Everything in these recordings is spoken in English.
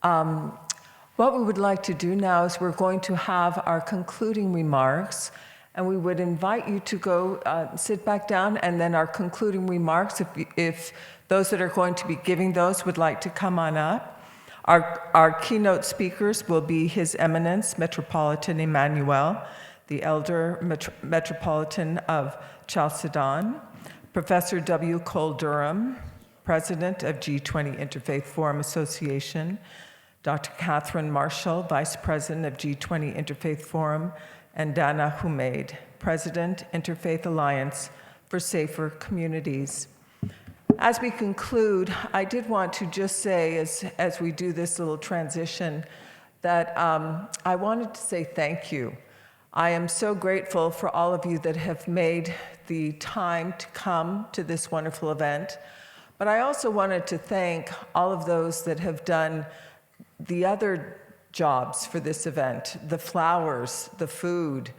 What we would like to do now is we're going to have our concluding remarks, and we would invite you to go sit back down, and then our concluding remarks, if those that are going to be giving those would like to come on up. Our keynote speakers will be His Eminence Metropolitan Emmanuel, the Elder Metropolitan of Chalcedon, Professor W. Cole Durham, President of G20 Interfaith Forum Association, Dr. Catherine Marshall, Vice President of G20 Interfaith Forum, and Dana Humaid, President, Interfaith Alliance for Safer Communities. As we conclude, I did want to just say, as we do this little transition, that I wanted to say thank you. I am so grateful for all of you that have made the time to come to this wonderful event, but I also wanted to thank all of those that have done the other jobs for this event, the flowers, the food,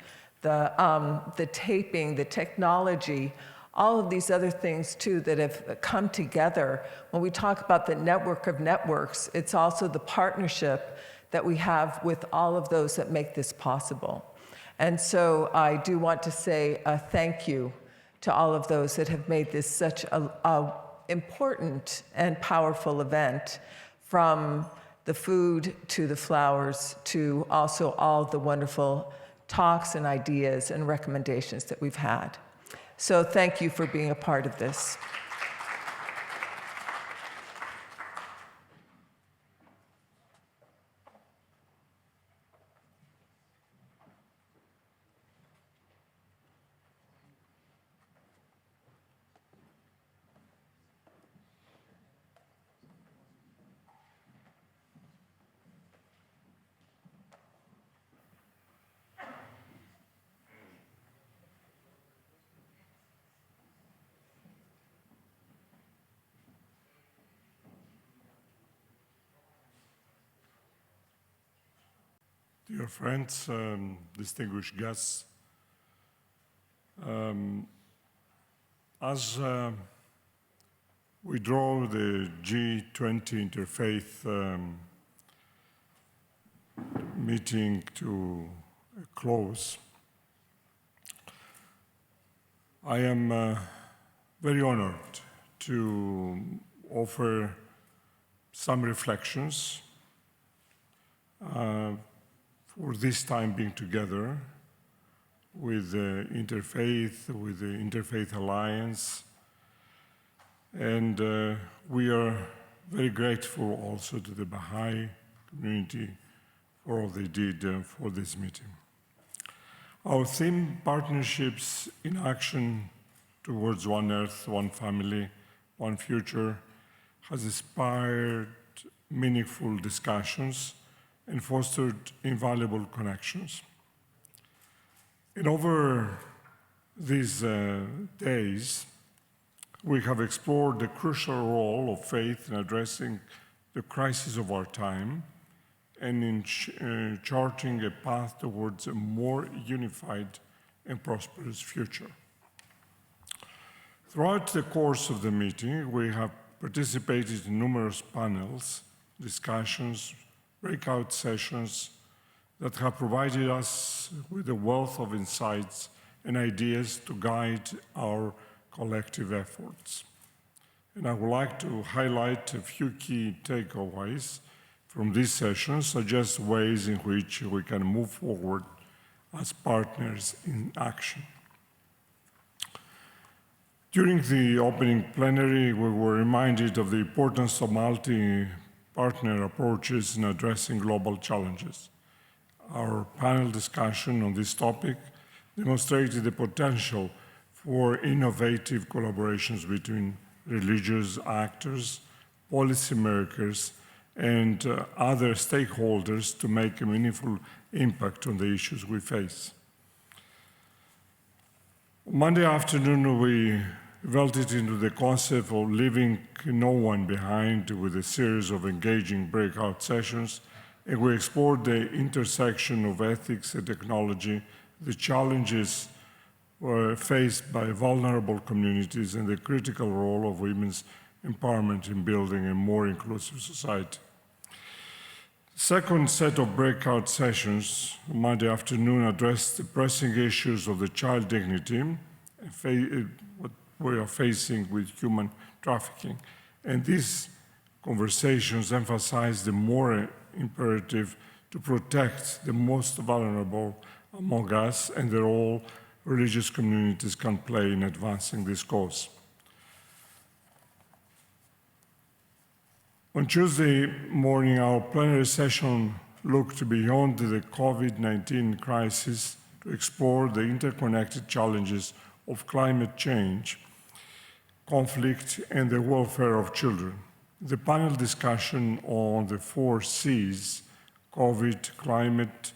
the taping, the technology, all of these other things too that have come together. When we talk about the network of networks, it's also the partnership that we have with all of those that make this possible. And so I do want to say a thank you to all of those that have made this such a important and powerful event, from the food to the flowers to also all the wonderful talks and ideas and recommendations that we've had. So thank you for being a part of this. Dear friends, distinguished guests, as we draw the G20 Interfaith meeting to a close, I am very honored to offer some reflections for this time being together with the Interfaith Alliance. And we are very grateful also to the Baha'i community for all they did for this meeting. Our theme, Partnerships in Action Towards One Earth, One Family, One Future, has inspired meaningful discussions and fostered invaluable connections. And over these days, we have explored the crucial role of faith in addressing the crisis of our time and in charting a path towards a more unified and prosperous future. Throughout the course of the meeting, we have participated in numerous panels, discussions, breakout sessions that have provided us with a wealth of insights and ideas to guide our collective efforts. And I would like to highlight a few key takeaways from these sessions, suggest ways in which we can move forward as partners in action. During the opening plenary, we were reminded of the importance of multi-partner approaches in addressing global challenges. Our panel discussion on this topic demonstrated the potential for innovative collaborations between religious actors, policymakers, and other stakeholders to make a meaningful impact on the issues we face. Monday afternoon, we delved into the concept of leaving no one behind with a series of engaging breakout sessions, and we explored the intersection of ethics and technology, the challenges faced by vulnerable communities, and the critical role of women's empowerment in building a more inclusive society. Second set of breakout sessions Monday afternoon addressed the pressing issues of the child dignity and what we are facing with human trafficking. And these conversations emphasize the more imperative to protect the most vulnerable among us and the role religious communities can play in advancing this cause. On Tuesday morning, our plenary session looked beyond the COVID-19 crisis to explore the interconnected challenges of climate change, conflict, and the welfare of children. The panel discussion on the 4 Cs, COVID, climate,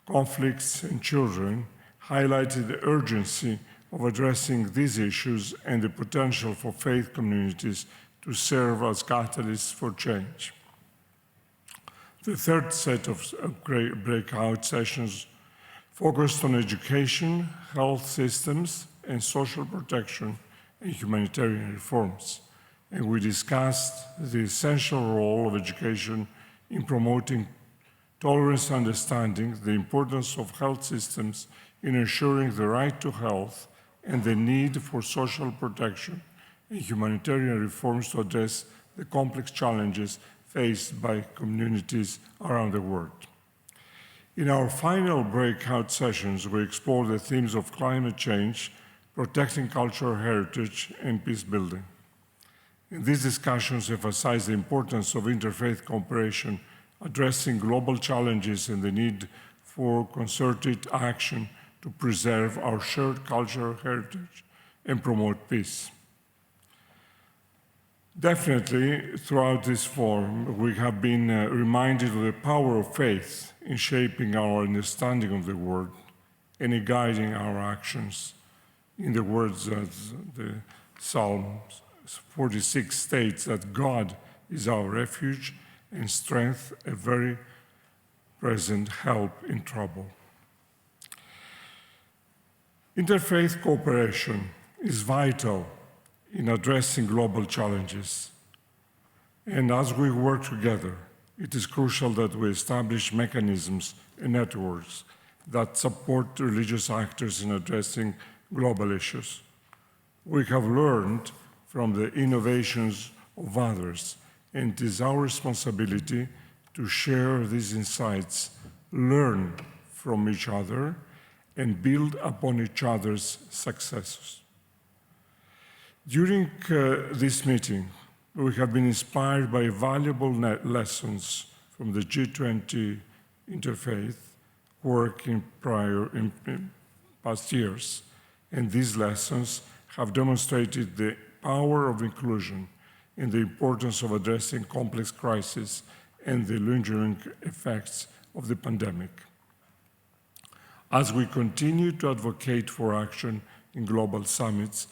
conflicts, and children, highlighted the urgency of addressing these issues and the potential for faith communities to serve as catalysts for change. The third set of breakout sessions focused on education, health systems, and social protection and humanitarian reforms. And we discussed the essential role of education in promoting tolerance and understanding, the importance of health systems in ensuring the right to health, and the need for social protection and humanitarian reforms to address the complex challenges faced by communities around the world. In our final breakout sessions, we explored the themes of climate change, protecting cultural heritage, and peace building. In these discussions emphasized the importance of interfaith cooperation, addressing global challenges and the need for concerted action to preserve our shared cultural heritage and promote peace. Definitely, throughout this forum, we have been reminded of the power of faith in shaping our understanding of the world and in guiding our actions. In the words of the Psalm 46 states that God is our refuge and strength, a very present help in trouble. Interfaith cooperation is vital in addressing global challenges. And as we work together, it is crucial that we establish mechanisms and networks that support religious actors in addressing global issues. We have learned from the innovations of others, and it is our responsibility to share these insights, learn from each other, and build upon each other's successes. During this meeting, we have been inspired by valuable lessons from the G20 interfaith work in past years, and these lessons have demonstrated the power of inclusion and the importance of addressing complex crises and the lingering effects of the pandemic. As we continue to advocate for action in global summits,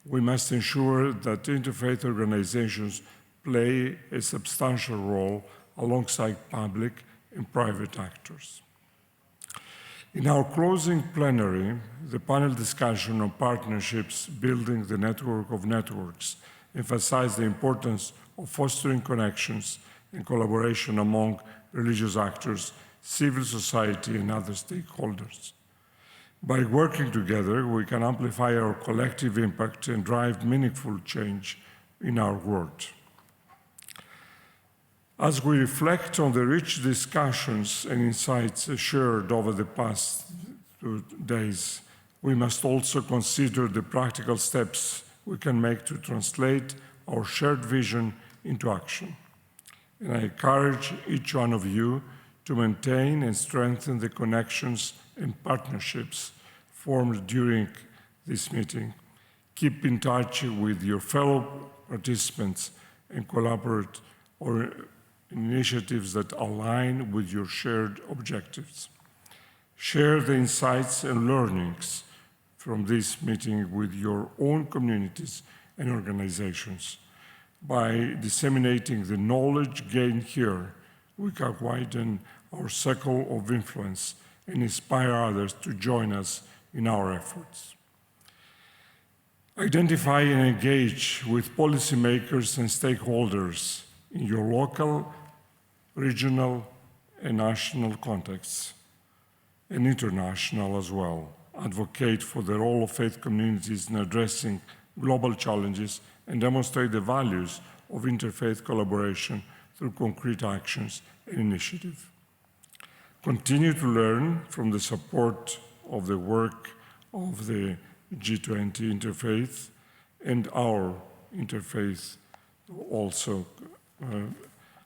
we must ensure that interfaith organizations play a substantial role alongside public and private actors. In our closing plenary, the panel discussion on partnerships building the network of networks emphasized the importance of fostering connections and collaboration among religious actors, civil society, and other stakeholders. By working together, we can amplify our collective impact and drive meaningful change in our world. As we reflect on the rich discussions and insights shared over the past 2 days, we must also consider the practical steps we can make to translate our shared vision into action. And I encourage each one of you to maintain and strengthen the connections and partnerships formed during this meeting. Keep in touch with your fellow participants and collaborate on initiatives that align with your shared objectives. Share the insights and learnings from this meeting with your own communities and organizations. By disseminating the knowledge gained here, we can widen our circle of influence and inspire others to join us in our efforts. Identify and engage with policymakers and stakeholders in your local, regional, and national contexts, and international as well, advocate for the role of faith communities in addressing global challenges and demonstrate the values of interfaith collaboration through concrete actions and initiative. Continue to learn from the support of the work of the G20 Interfaith and our Interfaith also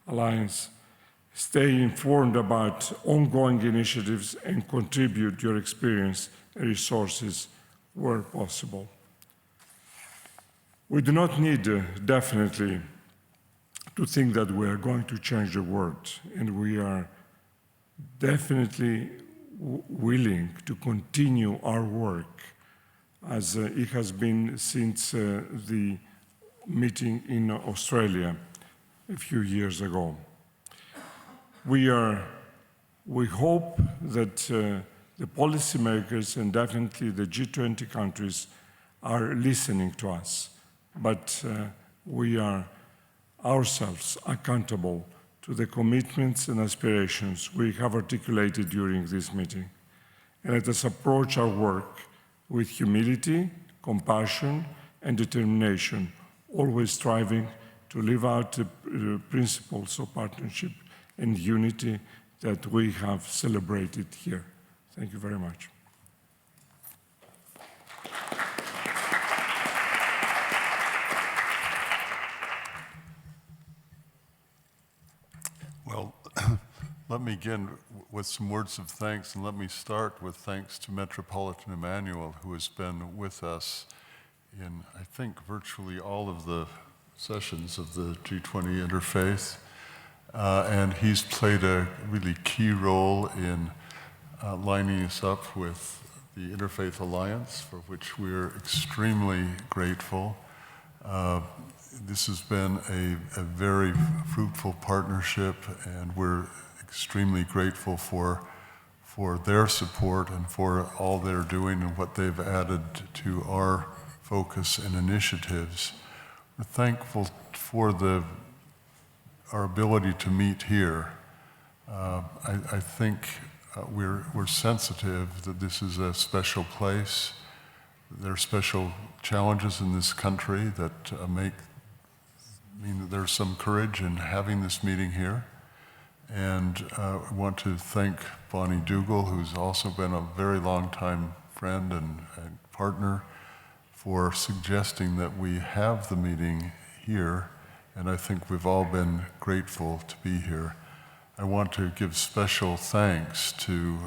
Alliance. Stay informed about ongoing initiatives and contribute your experience and resources where possible. We do not need, definitely, to think that we are going to change the world, and we are definitely willing to continue our work as it has been since the meeting in Australia a few years ago. We hope that the policymakers and definitely the G20 countries are listening to us, but we are ourselves accountable to the commitments and aspirations we have articulated during this meeting. And let us approach our work with humility, compassion, and determination, always striving to live out the principles of partnership and unity that we have celebrated here. Thank you very much. Well, let me begin with some words of thanks, and let me start with thanks to Metropolitan Emmanuel, who has been with us in, I think, virtually all of the sessions of the G20 Interfaith. And he's played a really key role in lining us up with the Interfaith Alliance, for which we're extremely grateful. This has been a very fruitful partnership, and we're extremely grateful for their support and for all they're doing and what they've added to our focus and initiatives. We're thankful for our ability to meet here. I think we're sensitive that this is a special place. There are special challenges in this country that mean that there's some courage in having this meeting here. And I want to thank Bonnie Dougal, who's also been a very long time friend and partner, for suggesting that we have the meeting here. And I think we've all been grateful to be here. I want to give special thanks to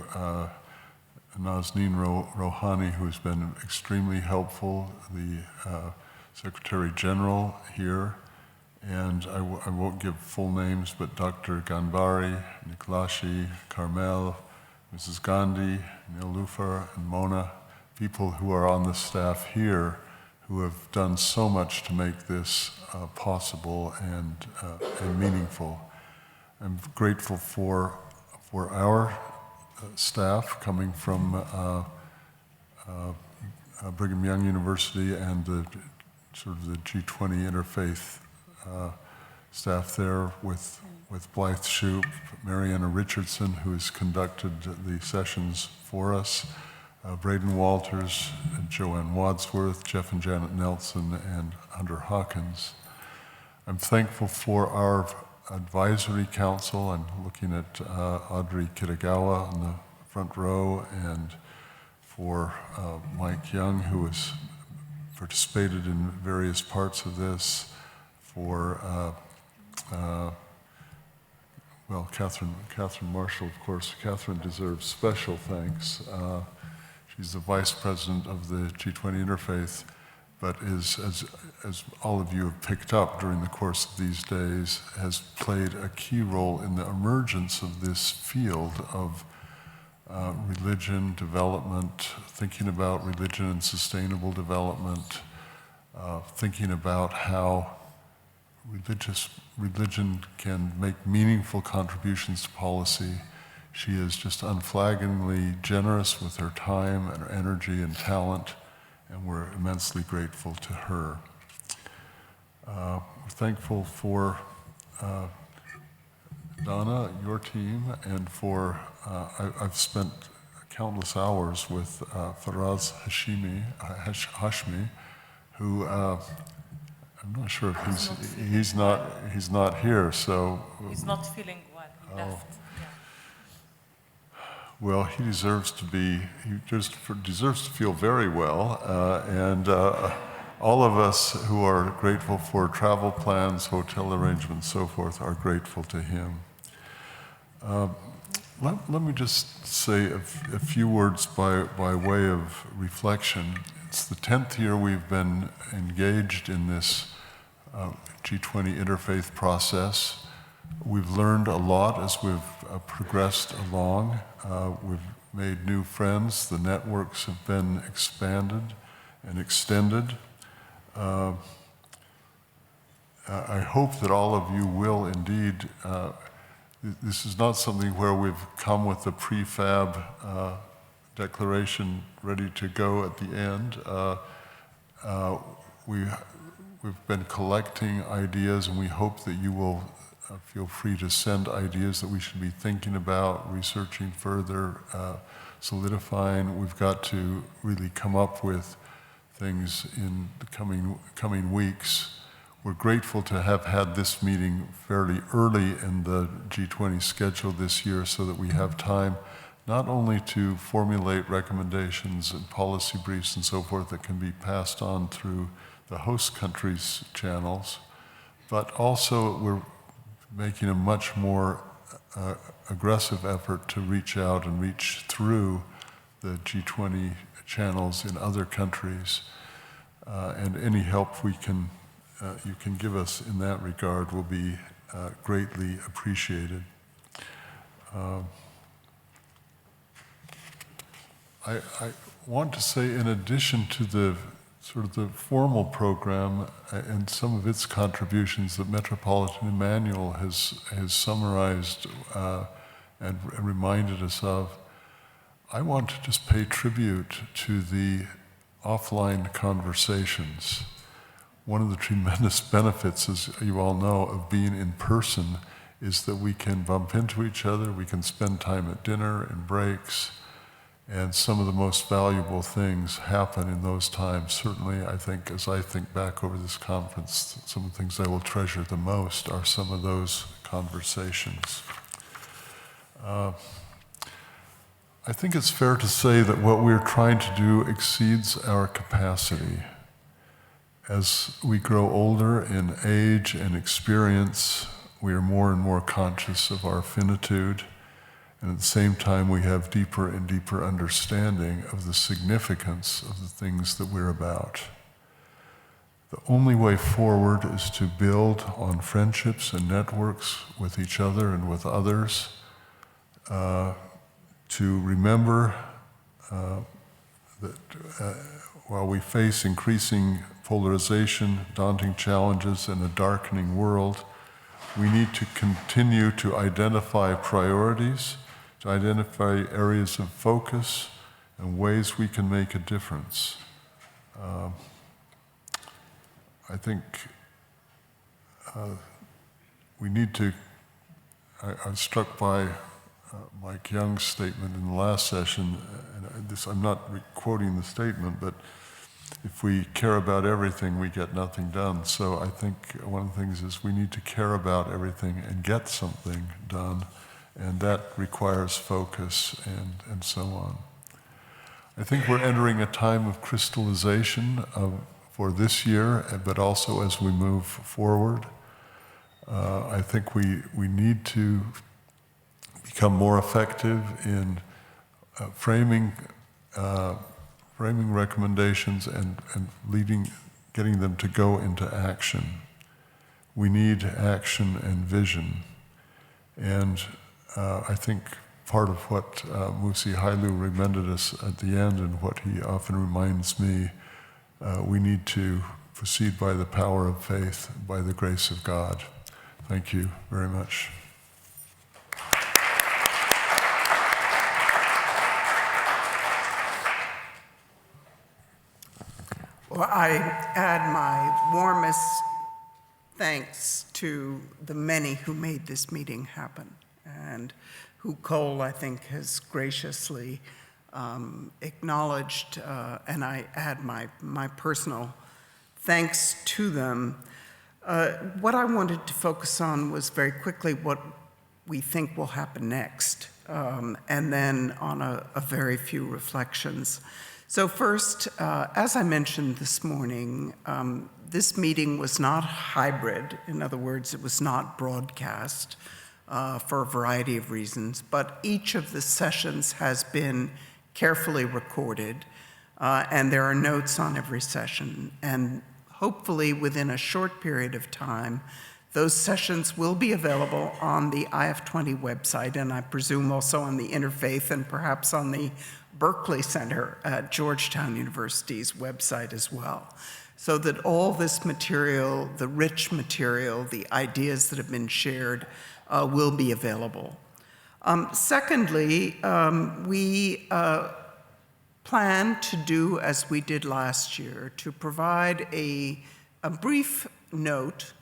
Nazneen Rohani, who's been extremely helpful, the Secretary General here. And I won't give full names, but Dr. Ganbari, Niklashi, Carmel, Mrs. Gandhi, Nilufar, and Mona, people who are on the staff here who have done so much to make this possible and meaningful. I'm grateful for our staff coming from Brigham Young University and the G20 Interfaith staff there with Blythe Shoup, Mariana Richardson, who has conducted the sessions for us, Braden Walters, Joanne Wadsworth, Jeff and Janet Nelson, and Hunter Hawkins. I'm thankful for our advisory council. I'm looking at Audrey Kitagawa in the front row, and for Mike Young, who has participated in various parts of this, for Catherine Marshall, of course. Catherine deserves special thanks. She's the vice president of the G20 Interfaith, but is, as all of you have picked up during the course of these days, has played a key role in the emergence of this field of religion development, thinking about religion and sustainable development, thinking about how religion can make meaningful contributions to policy. She is just unflaggingly generous with her time and her energy and talent, and we're immensely grateful to her. We're thankful for Donna, your team, and for, I've spent countless hours with Faraz Hashmi, who I'm not sure if he's not here. So he's not feeling well. He left. Yeah. well, he deserves to feel very well, and all of us who are grateful for travel plans, hotel arrangements, so forth, are grateful to him. Let me just say a few words by way of reflection. It's the 10th year we've been engaged in this G20 interfaith process. We've learned a lot as we've progressed along. We've made new friends. The networks have been expanded and extended. I hope that all of you will indeed. This is not something where we've come with a prefab declaration ready to go at the end. We've been collecting ideas, and we hope that you will feel free to send ideas that we should be thinking about, researching further, solidifying. We've got to really come up with things in the coming weeks. We're grateful to have had this meeting fairly early in the G20 schedule this year so that we have time not only to formulate recommendations and policy briefs and so forth that can be passed on through the host countries' channels, but also we're making a much more aggressive effort to reach out and reach through the G20 channels in other countries. And any help you can give us in that regard will be greatly appreciated. I want to say, in addition to the sort of the formal program and some of its contributions that Metropolitan Emmanuel has summarized and reminded us of, I want to just pay tribute to the offline conversations. One of the tremendous benefits, as you all know, of being in person is that we can bump into each other, we can spend time at dinner and breaks, and some of the most valuable things happen in those times. Certainly, I think, as I think back over this conference, some of the things I will treasure the most are some of those conversations. I think it's fair to say that what we're trying to do exceeds our capacity. As we grow older in age and experience, we are more and more conscious of our finitude, and at the same time we have deeper and deeper understanding of the significance of the things that we're about. The only way forward is to build on friendships and networks with each other and with others, to remember that while we face increasing polarization, daunting challenges, and a darkening world, we need to continue to identify priorities, to identify areas of focus and ways we can make a difference. I think we need to, I was struck by Mike Young's statement in the last session, and I'm not quoting the statement, but if we care about everything, we get nothing done. So I think one of the things is we need to care about everything and get something done, and that requires focus and so on. I think we're entering a time of crystallization for this year, but also as we move forward. I think we need to become more effective in framing recommendations and getting them to go into action. We need action and vision. And I think part of what Musi Hailu reminded us at the end, and what he often reminds me, we need to proceed by the power of faith, by the grace of God. Thank you very much. Well, I add my warmest thanks to the many who made this meeting happen, and who Cole, I think, has graciously acknowledged, and I add my personal thanks to them. What I wanted to focus on was very quickly what we think will happen next, and then on a very few reflections. So first, as I mentioned this morning, this meeting was not hybrid. In other words, it was not broadcast for a variety of reasons, but each of the sessions has been carefully recorded, and there are notes on every session. And hopefully within a short period of time, those sessions will be available on the IF20 website, and I presume also on the Interfaith and perhaps on the Berkeley Center at Georgetown University's website as well, so that all this material, the rich material, the ideas that have been shared will be available. Secondly, we plan to do as we did last year, to provide a brief note.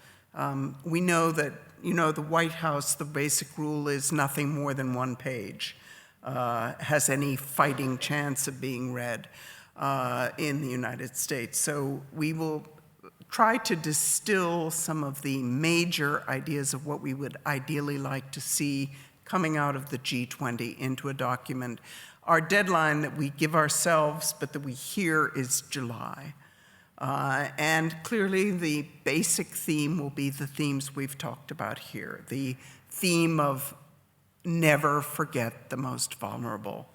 We know that, the White House, the basic rule is nothing more than one page has any fighting chance of being read in the United States. So we will try to distill some of the major ideas of what we would ideally like to see coming out of the G20 into a document. Our deadline that we give ourselves, but that we hear, is July. And clearly the basic theme will be the themes we've talked about here. The theme of never forget the most vulnerable.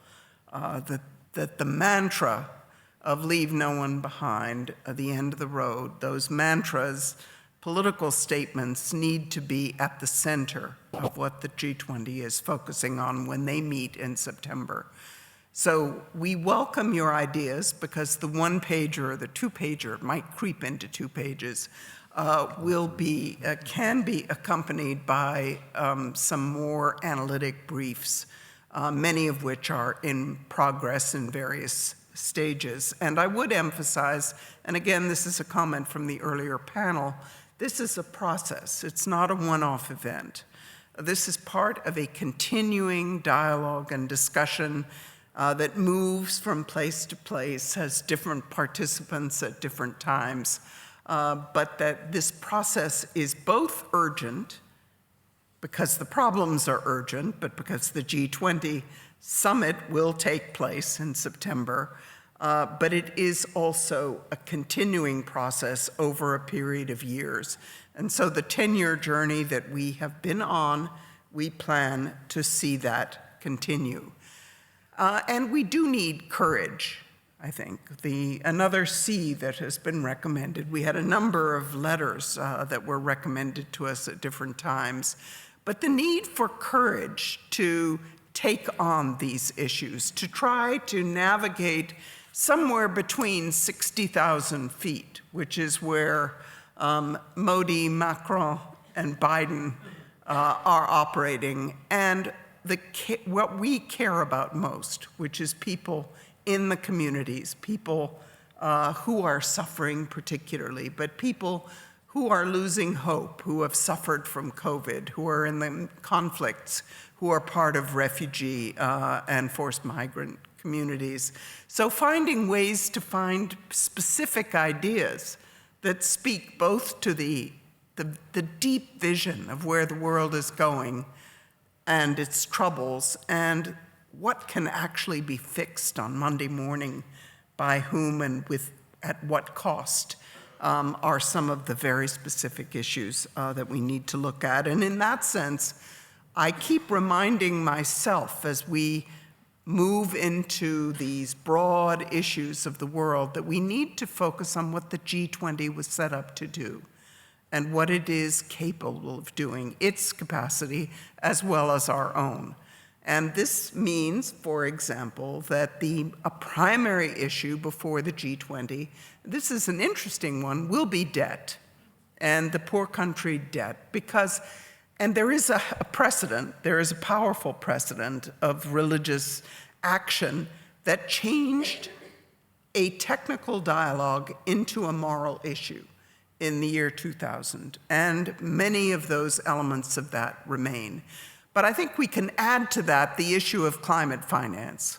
That the mantra of leave no one behind at the end of the road, those mantras, political statements, need to be at the center of what the G20 is focusing on when they meet in September. So we welcome your ideas, because the one-pager or the two-pager, it might creep into 2 pages, can be accompanied by some more analytic briefs, many of which are in progress in various stages. And I would emphasize, and again, this is a comment from the earlier panel, this is a process. It's not a one-off event. This is part of a continuing dialogue and discussion that moves from place to place, has different participants at different times, but that this process is both urgent, because the problems are urgent, but because the G20 summit will take place in September, but it is also a continuing process over a period of years. And so the 10-year journey that we have been on, we plan to see that continue. And we do need courage, I think. Another C that has been recommended, we had a number of letters that were recommended to us at different times, but the need for courage to take on these issues, to try to navigate somewhere between 60,000 feet, which is where Modi, Macron, and Biden are operating, and what we care about most, which is people in the communities, people who are suffering particularly, but people who are losing hope, who have suffered from COVID, who are in the conflicts, who are part of refugee and forced migrant communities. So finding ways to find specific ideas that speak both to the deep vision of where the world is going and its troubles, and what can actually be fixed on Monday morning by whom and at what cost, are some of the very specific issues that we need to look at. And in that sense, I keep reminding myself as we move into these broad issues of the world that we need to focus on what the G20 was set up to do, and what it is capable of doing, its capacity as well as our own. And this means, for example, that a primary issue before the G20, this is an interesting one, will be debt, and the poor country debt, and there is a precedent, there is a powerful precedent of religious action that changed a technical dialogue into a moral issue. in the year 2000, and many of those elements of that remain. But I think we can add to that the issue of climate finance,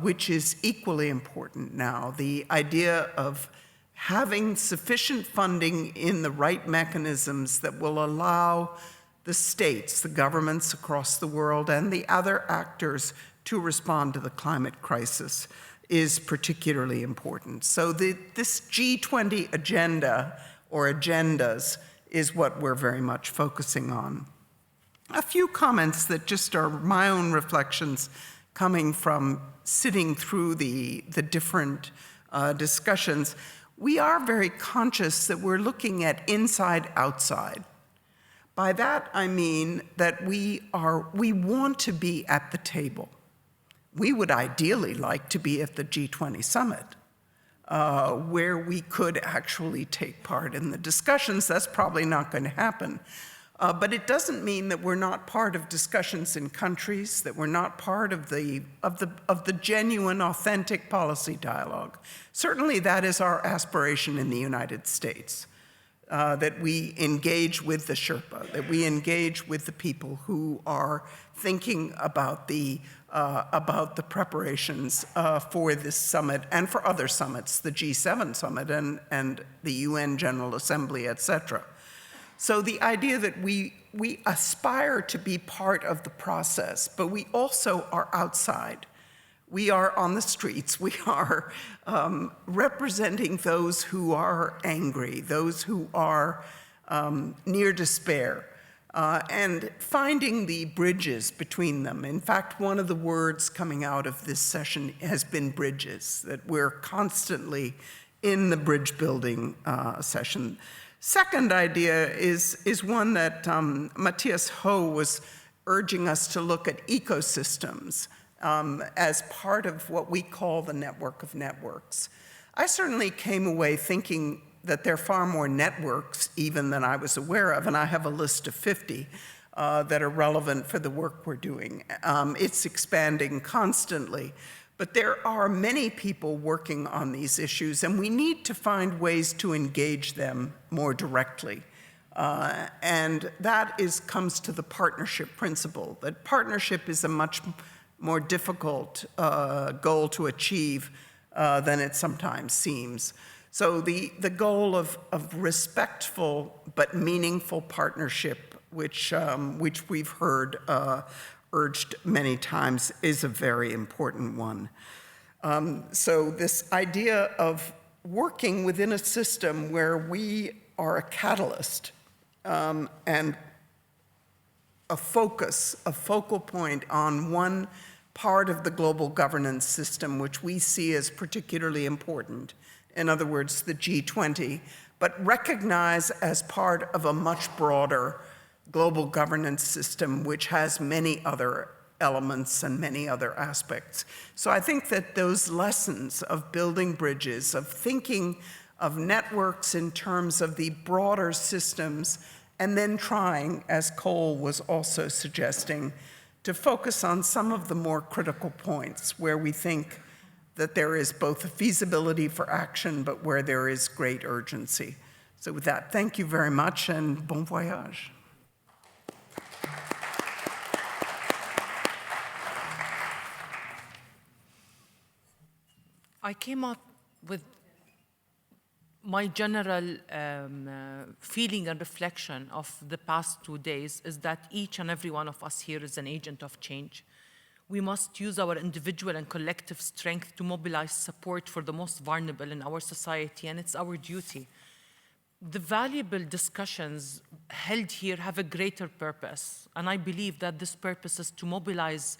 which is equally important now. The idea of having sufficient funding in the right mechanisms that will allow the states, the governments across the world, and the other actors to respond to the climate crisis is particularly important. So this G20 agenda, or agendas, is what we're very much focusing on. A few comments that just are my own reflections coming from sitting through the different discussions. We are very conscious that we're looking at inside-outside. By that, I mean that we want to be at the table. We would ideally like to be at the G20 summit, where we could actually take part in the discussions. That's probably not going to happen. But it doesn't mean that we're not part of discussions in countries, that we're not part of the genuine, authentic policy dialogue. Certainly that is our aspiration in the United States, that we engage with the Sherpa, that we engage with the people who are thinking about the preparations for this summit and for other summits, the G7 summit and the UN General Assembly, et cetera. So the idea that we aspire to be part of the process, but we also are outside. We are on the streets. We are representing those who are angry, those who are near despair, and finding the bridges between them. In fact, one of the words coming out of this session has been bridges, that we're constantly in the bridge building session. Second idea is one that Matthias Ho was urging us to look at ecosystems as part of what we call the network of networks. I certainly came away thinking that there are far more networks even than I was aware of, and I have a list of 50 that are relevant for the work we're doing. It's expanding constantly. But there are many people working on these issues, and we need to find ways to engage them more directly. And that comes to the partnership principle, that partnership is a much more difficult goal to achieve than it sometimes seems. So the goal of respectful but meaningful partnership, which we've heard urged many times, is a very important one. So this idea of working within a system where we are a catalyst and a focal point on one part of the global governance system, which we see as particularly important, in other words, the G20, but recognize as part of a much broader global governance system, which has many other elements and many other aspects. So I think that those lessons of building bridges, of thinking of networks in terms of the broader systems, and then trying, as Cole was also suggesting, to focus on some of the more critical points where we think that there is both a feasibility for action, but where there is great urgency. So with that, thank you very much, and bon voyage. I came up with my general feeling and reflection of the past 2 days is that each and every one of us here is an agent of change. We must use our individual and collective strength to mobilize support for the most vulnerable in our society, and it's our duty. The valuable discussions held here have a greater purpose, and I believe that this purpose is to mobilize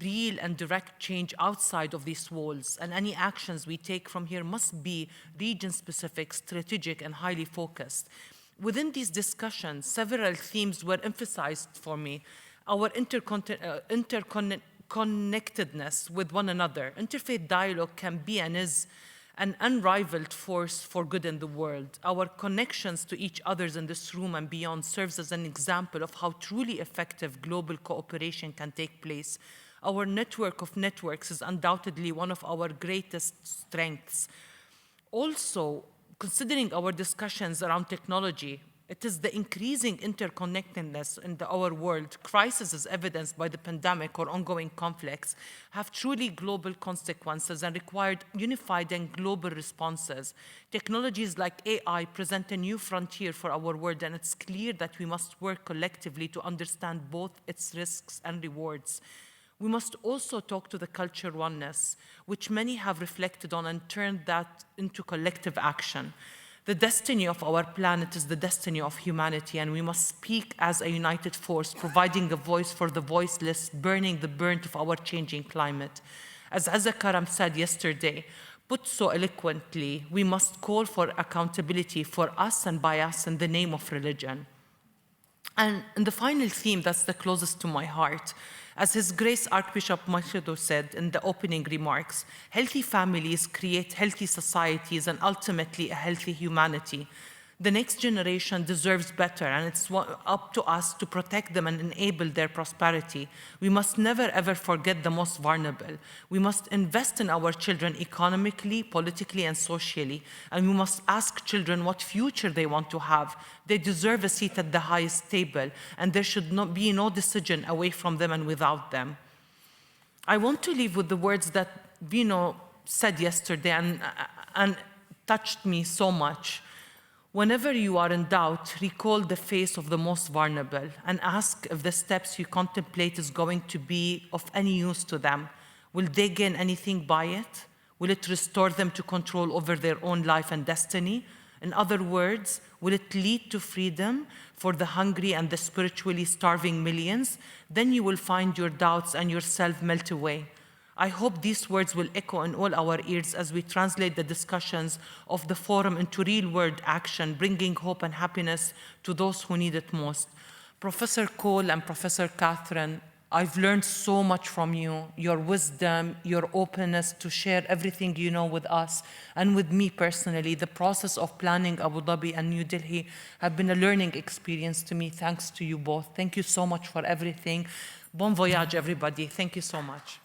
real and direct change outside of these walls, and any actions we take from here must be region-specific, strategic, and highly focused. Within these discussions, several themes were emphasized for me. Our interconnectedness with one another. Interfaith dialogue can be and is an unrivaled force for good in the world. Our connections to each other in this room and beyond serves as an example of how truly effective global cooperation can take place. Our network of networks is undoubtedly one of our greatest strengths. Also, considering our discussions around technology, it is the increasing interconnectedness in our world, crises as evidenced by the pandemic or ongoing conflicts, have truly global consequences and required unified and global responses. Technologies like AI present a new frontier for our world, and it's clear that we must work collectively to understand both its risks and rewards. We must also talk to the culture oneness, which many have reflected on and turned that into collective action. The destiny of our planet is the destiny of humanity, and we must speak as a united force, providing a voice for the voiceless, burning the burnt of our changing climate. As Azza Karam said yesterday, put so eloquently, we must call for accountability for us and by us in the name of religion. And the final theme that's the closest to my heart, as His Grace Archbishop Macedo said in the opening remarks, healthy families create healthy societies and ultimately a healthy humanity. The next generation deserves better, and it's up to us to protect them and enable their prosperity. We must never ever forget the most vulnerable. We must invest in our children economically, politically, and socially, and we must ask children what future they want to have. They deserve a seat at the highest table, and there should not be no decision away from them and without them. I want to leave with the words that Vino said yesterday and touched me so much. Whenever you are in doubt, recall the face of the most vulnerable and ask if the steps you contemplate is going to be of any use to them. Will they gain anything by it? Will it restore them to control over their own life and destiny? In other words, will it lead to freedom for the hungry and the spiritually starving millions? Then you will find your doubts and yourself melt away. I hope these words will echo in all our ears as we translate the discussions of the forum into real-world action, bringing hope and happiness to those who need it most. Professor Cole and Professor Catherine, I've learned so much from you, your wisdom, your openness to share everything you know with us and with me personally. The process of planning Abu Dhabi and New Delhi have been a learning experience to me. Thanks to you both. Thank you so much for everything. Bon voyage, everybody. Thank you so much.